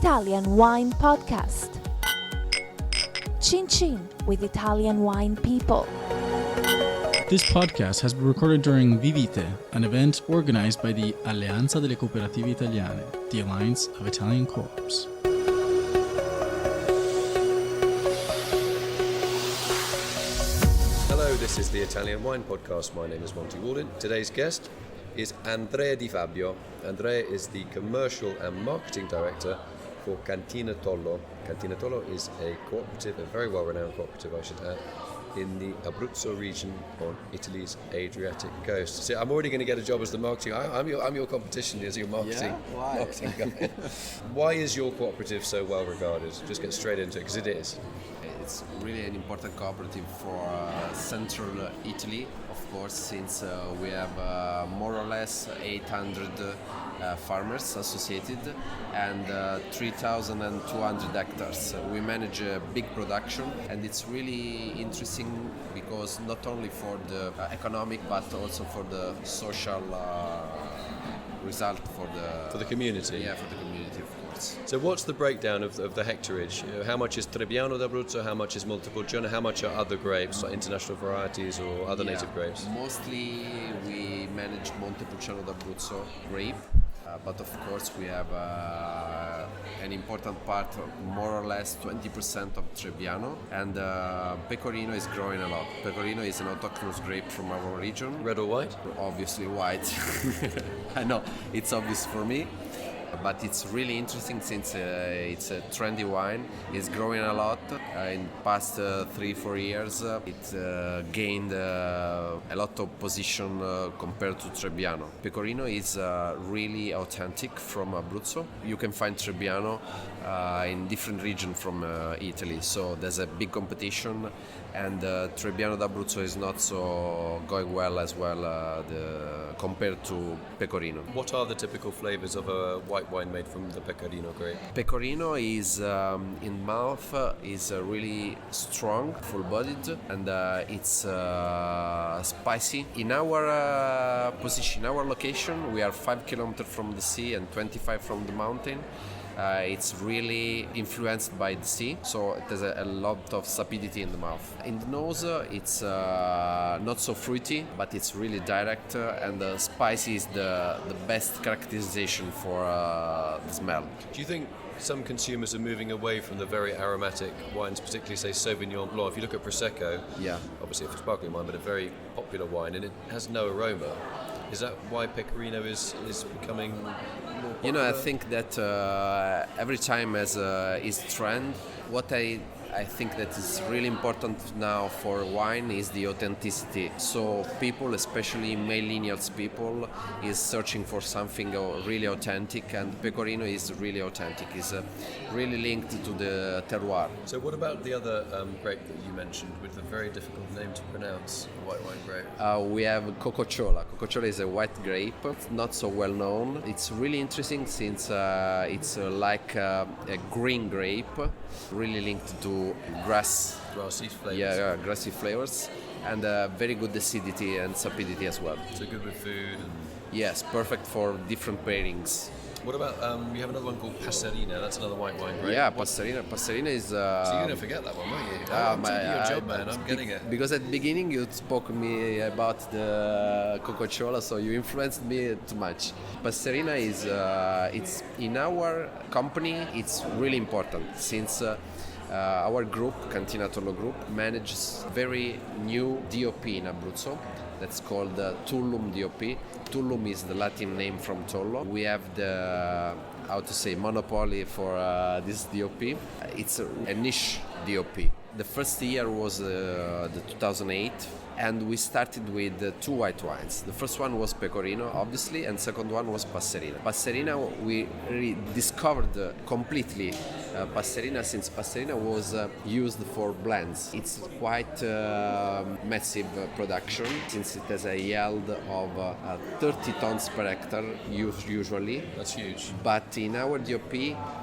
Italian Wine Podcast. Chin Chin with Italian wine people. This podcast has been recorded during Vi.Vite, an event organized by the Alleanza delle Cooperative Italiane, the Alliance of Italian Coops. Hello, this is the Italian Wine Podcast. My name is Monty Waldin. Today's guest is Andrea Di Fabio. Andrea is the Commercial and Marketing Director for Cantina Tollo. Cantina Tollo is a cooperative, a very well-renowned cooperative, I should add, in the Abruzzo region on Italy's Adriatic coast. So I'm already going to get a job as the marketing. I'm your competition as your marketing, marketing guy. Why is your cooperative so well regarded? Just get straight into it, because it is. It's really an important cooperative for central Italy, of course, since we have more or less 800 farmers associated and 3,200 hectares. We manage a big production, and it's really interesting because not only for the economic but also for the social result for the community. Yeah, for the community, of course. So what's the breakdown of the hectareage? How much is Trebbiano d'Abruzzo, how much is Montepulciano, how much are other grapes, like international varieties or other native grapes? Mostly we manage Montepulciano d'Abruzzo grape, but of course we have an important part, more or less 20% of Trebbiano, and Pecorino is growing a lot. Pecorino is an autochthonous grape from our region. Red or white? Obviously white. I know, it's obvious for me. But it's really interesting since it's a trendy wine. It's growing a lot. In the past 3-4 years, it gained a lot of position compared to Trebbiano. Pecorino is really authentic from Abruzzo. You can find Trebbiano in different regions from Italy, so there's a big competition, and Trebbiano d'Abruzzo is not so going well as well compared to Pecorino. What are the typical flavors of a white wine made from the Pecorino grape? Pecorino is in mouth is really strong, full-bodied, and it's spicy. In our position, our location, we are 5 kilometers from the sea and 25 from the mountain. It's really influenced by the sea, so it has a lot of sapidity in the mouth. In the nose, it's not so fruity, but it's really direct, and spicy is the best characterization for the smell. Do you think some consumers are moving away from the very aromatic wines, particularly say Sauvignon Blanc? If you look at Prosecco, obviously it's a sparkling wine, but a very popular wine, and it has no aroma. Is that why Pecorino is becoming more popular? You know, I think that every time has its trend. What I think that is really important now for wine is the authenticity. So people, especially millennials people, is searching for something really authentic, and Pecorino is really authentic. It's really linked to the terroir. So what about the other grape that you mentioned with the very difficult name to pronounce, the white wine grape? We have Cococciola. Cococciola is a white grape. It's not so well known. It's really interesting since it's like a green grape, really linked to grassy flavors. Yeah, grassy flavors, and very good acidity and sapidity as well. So good with food. Yes, perfect for different pairings. What about you have another one called Passerina? That's another white wine, right? Yeah, Passerina. Passerina is. So you're gonna forget that one, won't you? I'm taking your job, man. I'm getting it. Because at the beginning you spoke to me about the Cococciola, so you influenced me too much. Passerina is it's in our company. It's really important since. Our group, Cantina Tollo group, manages very new DOP in Abruzzo. That's called Tullum DOP. Tullum is the Latin name from Tollo. We have the, monopoly for this DOP. It's a niche DOP. The first year was the 2008, and we started with 2 white wines. The first one was Pecorino, obviously, and second one was Passerina. Passerina, we rediscovered completely Passerina, since Passerina was used for blends. It's quite massive production, since it has a yield of 30 tons per hectare usually. That's huge. But in our DOP,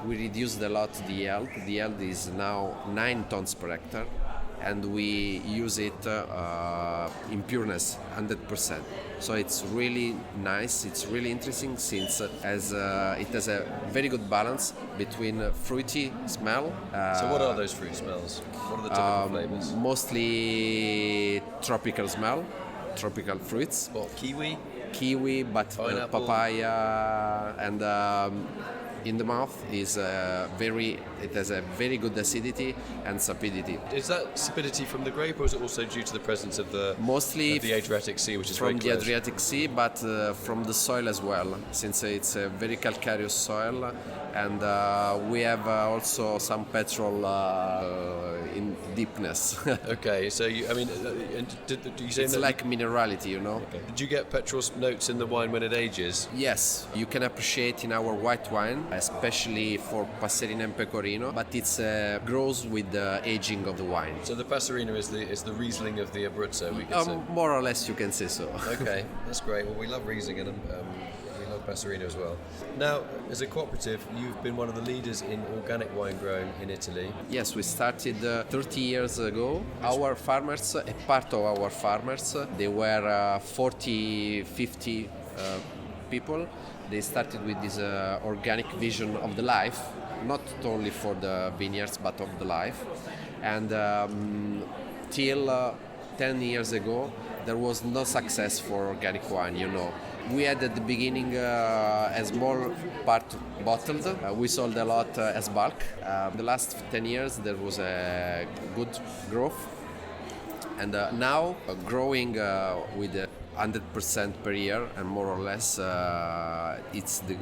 we reduced a lot the yield. The yield is now 9 tons per hectare. and we use it in pureness 100%. So it's really nice, it's really interesting since it has a very good balance between fruity smell. So what are those fruit smells? What are the typical flavors? Mostly tropical smell, tropical fruits. What, Kiwi, but Pineapple. papaya, and in the mouth it has a very good acidity and sapidity. Is that sapidity from the grape, or is it also due to the presence of the Mostly Adriatic Sea, which is from very the close? Adriatic Sea, but from the soil as well, since it's a very calcareous soil, and we have also some petrol in deepness. Okay, so you say It's that like minerality, you know. Okay. Did you get petrol notes in the wine when it ages? Yes, you can appreciate in our white wine, especially for Passerina and Pecorino, but it's grows with the aging of the wine. So the Passerina is the Riesling of the Abruzzo, we could say. More or less, you can say so. Okay, that's great. Well, we love Riesling and we love Passerina as well. Now, as a cooperative, you've been one of the leaders in organic wine growing in Italy. Yes, we started 30 years ago. Our farmers, a part of our farmers, they were 40, 50 people. They started with this organic vision of the life, not only for the vineyards, but of the life. And till 10 years ago, there was no success for organic wine, you know. We had at the beginning a small part bottled. We sold a lot as bulk. The last 10 years there was a good growth. And now growing with 100% per year and more or less, it's the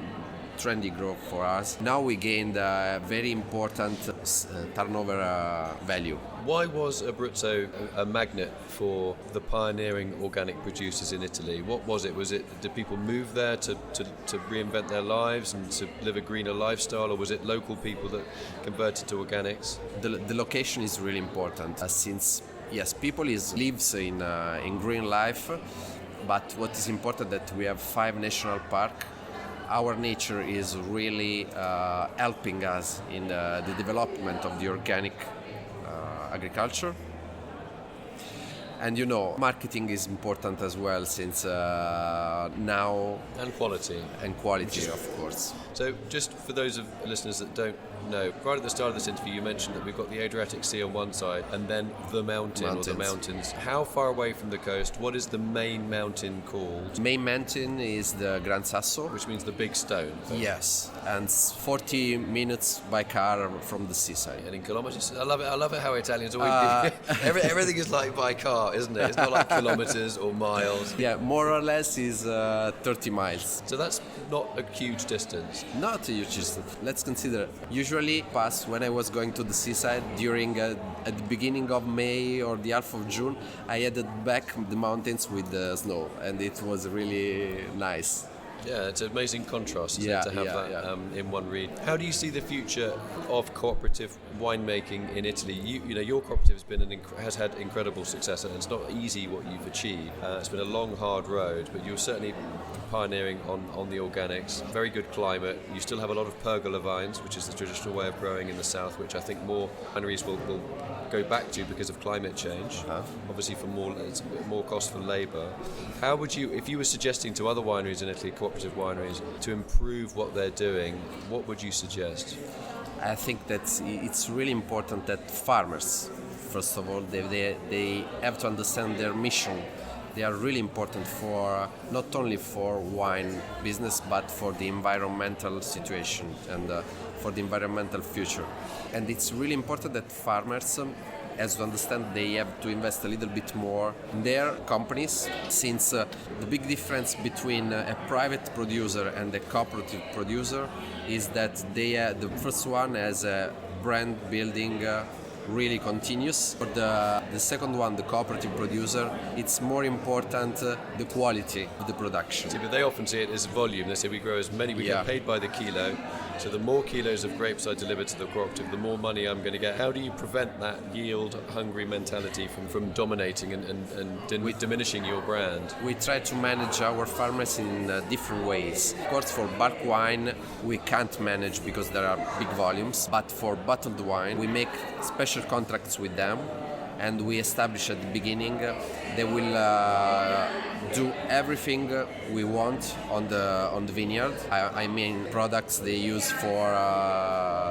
trendy growth for us. Now we gained a very important turnover value. Why was Abruzzo a magnet for the pioneering organic producers in Italy? What was it? Did people move there to reinvent their lives and to live a greener lifestyle, or was it local people that converted to organics? The location is really important since yes, people lives in green life, but what is important that we have 5 national parks. Our nature is really helping us in the development of the organic agriculture. And you know, marketing is important as well since now... And quality. And quality, of course. So just for those of listeners that don't know, right at the start of this interview you mentioned that we've got the Adriatic Sea on one side and then the mountain or the mountains. How far away from the coast? What is the main mountain called? The main mountain is the Gran Sasso. Which means the big stone. Yes, and 40 minutes by car from the seaside. And in kilometers? I love it how Italians always everything is like by car, isn't it? It's not like kilometers or miles. Yeah, more or less is 30 miles. So that's not a huge distance. Not a huge distance. Let's consider. Usually past when I was going to the seaside during at the beginning of May or the half of June, I headed back the mountains with the snow, and it was really nice. Yeah, it's an amazing contrast isn't it, to have that in one read. How do you see the future of cooperative winemaking in Italy? You know, your cooperative has had incredible success, and it's not easy what you've achieved. It's been a long, hard road, but you're certainly pioneering on the organics. Very good climate. You still have a lot of pergola vines, which is the traditional way of growing in the south, which I think more wineries will go back to because of climate change. Obviously, it's more cost for labour. How would you, if you were suggesting to other wineries in Italy, cooperative wineries, to improve what they're doing, what would you suggest? I think that it's really important that farmers, first of all, they have to understand their mission. They are really important for not only for wine business, but for the environmental situation and for the environmental future. And it's really important that farmers has to understand they have to invest a little bit more in their companies, since the big difference between a private producer and a cooperative producer is that the first one has a brand building really continuous. For the second one, the cooperative producer, it's more important the quality of the production. See, but they often see it as volume. They say we grow as many, we get paid by the kilo. So the more kilos of grapes I deliver to the cooperative, the more money I'm going to get. How do you prevent that yield-hungry mentality from dominating and diminishing your brand? We try to manage our farmers in different ways. Of course, for bulk wine, we can't manage because there are big volumes. But for bottled wine, we make special contracts with them and we established at the beginning they will do everything we want on the vineyard. I mean products they use for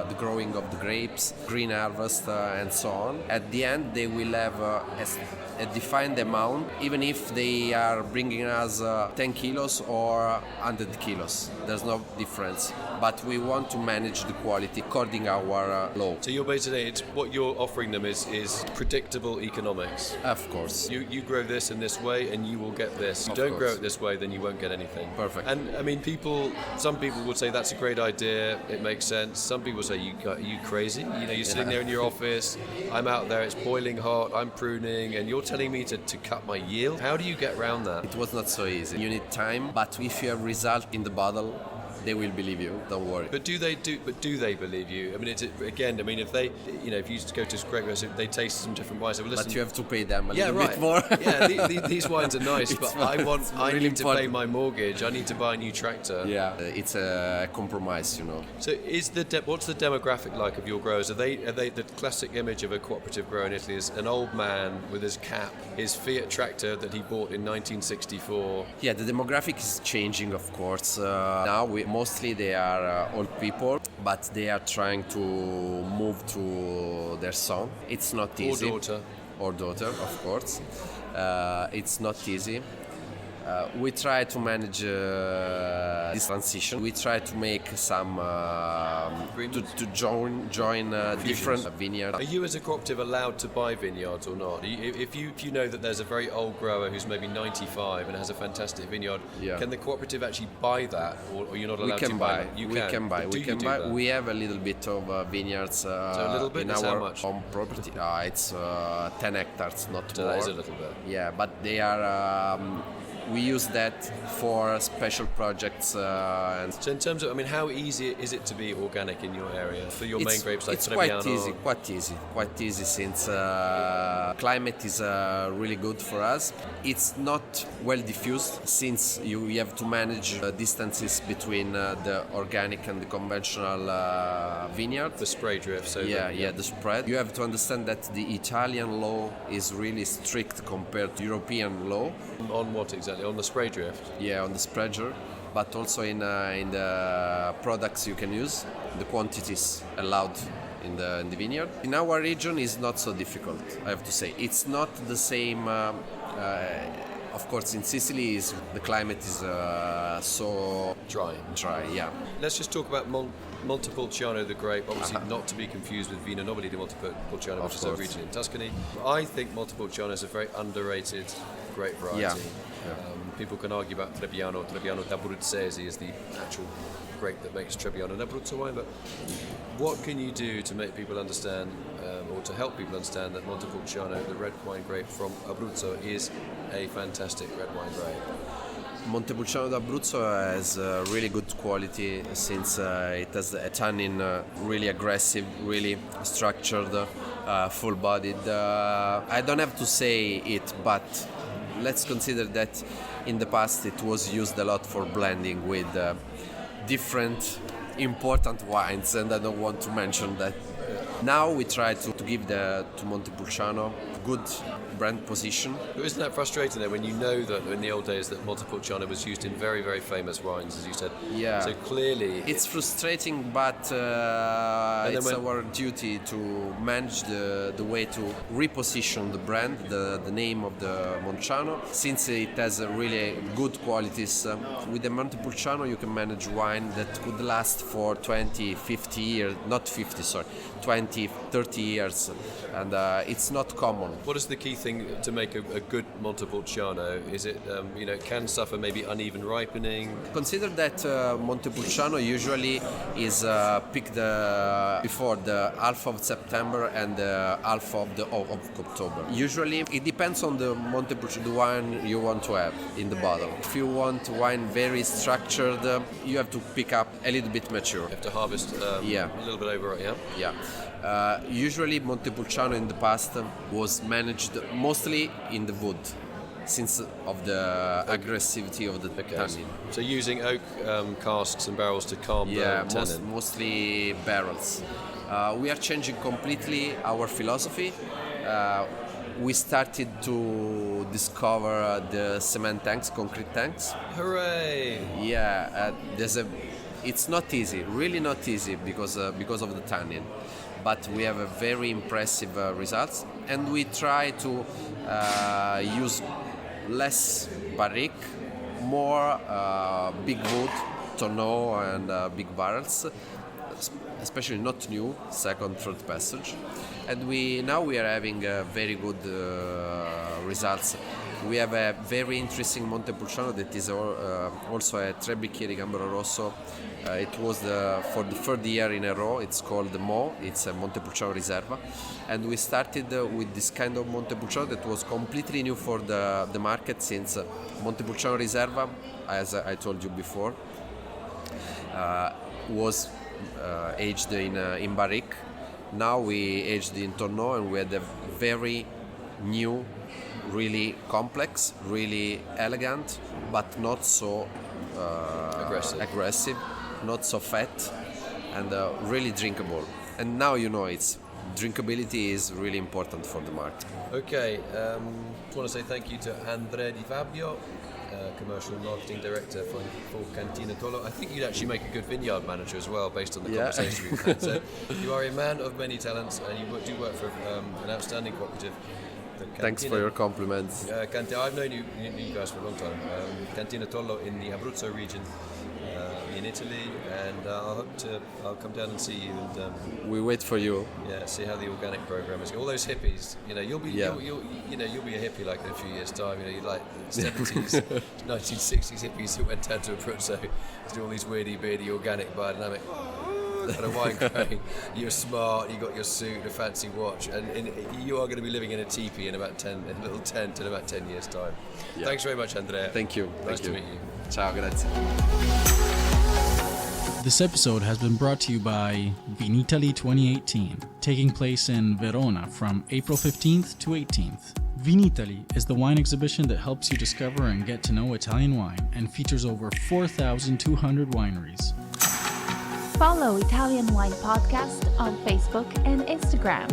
the growing of the grapes, green harvest, and so on. At the end, they will have a defined amount, even if they are bringing us 10 kilos or 100 kilos. There's no difference. But we want to manage the quality according our law. So you're basically, what you're offering them is predictable economics. Of course. You grow this in this way and you will get this. You don't grow it this way, then you won't get anything. Perfect. And I mean, some people would say that's a great idea, it makes sense. Some people say, you crazy? You know, you're sitting there in your office, I'm out there, it's boiling hot, I'm pruning, and you're telling me to cut my yield? How do you get around that? It was not so easy. You need time, but if you have result in the bottle, they will believe you. Don't worry. But do they believe you? I mean, if you go to Grape Recipe, they taste some different wines. Well, listen, but you have to pay them a little right. bit more. These wines are nice, but I really need to important. pay my mortgage. I need to buy a new tractor. Yeah, it's a compromise, you know. So, what's the demographic like of your growers? Are they the classic image of a cooperative grower in Italy is an old man with his cap, his Fiat tractor that he bought in 1964? Yeah, the demographic is changing, of course. Now mostly they are old people, but they are trying to move to their son. It's not easy. Or daughter, of course. It's not easy. We try to manage this transition. We try to make some to join different vineyards. Are you as a cooperative allowed to buy vineyards or not? If you know that there's a very old grower who's maybe 95 and has a fantastic vineyard, can the cooperative actually buy that, or you're not allowed to buy that? We can buy. We have a little bit of vineyards so a little bit, in our home property. It's 10 hectares, not more. That is a little bit. Yeah, but they are. We use that for special projects. So in terms of, how easy is it to be organic in your area for your main grapes like Trebbiano? It's quite easy since climate is really good for us. It's not well diffused since you have to manage distances between the organic and the conventional vineyard. The spray drift. So the spread. You have to understand that the Italian law is really strict compared to European law. On what exactly? On the spray drift? Yeah, on the spreader, but also in the products you can use, the quantities allowed in the vineyard. In our region is not so difficult, I have to say. It's not the same. Of course, in Sicily, the climate is so dry. Yeah. Let's just talk about Montepulciano, the grape. Obviously, not to be confused with Vino Nobili di Montepulciano, which is a region in Tuscany. I think Montepulciano is a very underrated grape variety. Yeah. People can argue about Trebbiano. Trebbiano d'Abruzzese is the actual grape that makes Trebbiano and Abruzzo wine. But what can you do to make people understand, or to help people understand, that Montepulciano, the red wine grape from Abruzzo, is a fantastic red wine grape? Montepulciano d'Abruzzo has really good quality since it has a tannin really aggressive, really structured, full-bodied. I don't have to say it, but let's consider that in the past it was used a lot for blending with different important wines, and I don't want to mention that. Now we try to give to Montepulciano good brand position. But isn't that frustrating though, when you know that in the old days that Montepulciano was used in very, very famous wines, as you said? Yeah. So clearly... It's frustrating, but it's our duty to manage the way to reposition the brand, the name of the Montepulciano, since it has really good qualities. With the Montepulciano you can manage wine that could last for 20, 50 years, not 50, sorry, 20, 30 years, and it's not common. What is the key thing to make a good Montepulciano? Is it, it can suffer maybe uneven ripening? Consider that Montepulciano usually is picked before the half of September and the half of October. Usually it depends on the Montepulciano, the wine you want to have in the bottle. If you want wine very structured, you have to pick up a little bit mature. You have to harvest a little bit over, yeah? Yeah. Usually Montepulciano in the past was managed mostly in the wood, since of the aggressivity of the tannin. So using oak casks and barrels to calm the tannin? Mostly barrels. We are changing completely our philosophy. we started to discover the cement tanks, concrete tanks. Hooray! Yeah, it's not easy, really not easy because of the tannin, but we have a very impressive results, and we try to use less barrique, more big wood, tonneau, and big barrels, especially not new, second, third passage. And now we are having very good results. We have a very interesting Montepulciano that is also a Tre Bicchieri Gambero Rosso. It was for the third year in a row. It's called the Mo. It's a Montepulciano Riserva. And we started with this kind of Montepulciano that was completely new for the market, since Montepulciano Riserva, as I told you before, was aged in barrique. Now we aged in tonneau, and we had a very new, really complex, really elegant, but not so aggressive, not so fat, and really drinkable. And now it's drinkability is really important for the market. Okay, I just want to say thank you to Andrea Di Fabio, Commercial Marketing Director for Cantina Tollo. I think you'd actually make a good vineyard manager as well, based on the conversation we've had. So you are a man of many talents, and you do work for an outstanding cooperative. Thanks for your compliments. I've known you guys for a long time. Cantina Tollo in the Abruzzo region in Italy, and I'll come down and see you, and we wait for you. Yeah, see how the organic program is. All those hippies, you'll be a hippie like in a few years' time. You're like 70s, 1960s hippies who went down to Abruzzo to do all these weirdy, beardy, organic, biodynamic. And a wine growing. You're smart. You got your suit, a fancy watch, and you are going to be living in a teepee in a little tent in about 10 years' time. Yeah. Thanks very much, Andrea. Thank you. Nice to meet you. Ciao, grazie. This episode has been brought to you by Vinitaly 2018, taking place in Verona from April 15th to 18th. Vinitaly is the wine exhibition that helps you discover and get to know Italian wine, and features over 4,200 wineries. Follow Italian Wine Podcast on Facebook and Instagram.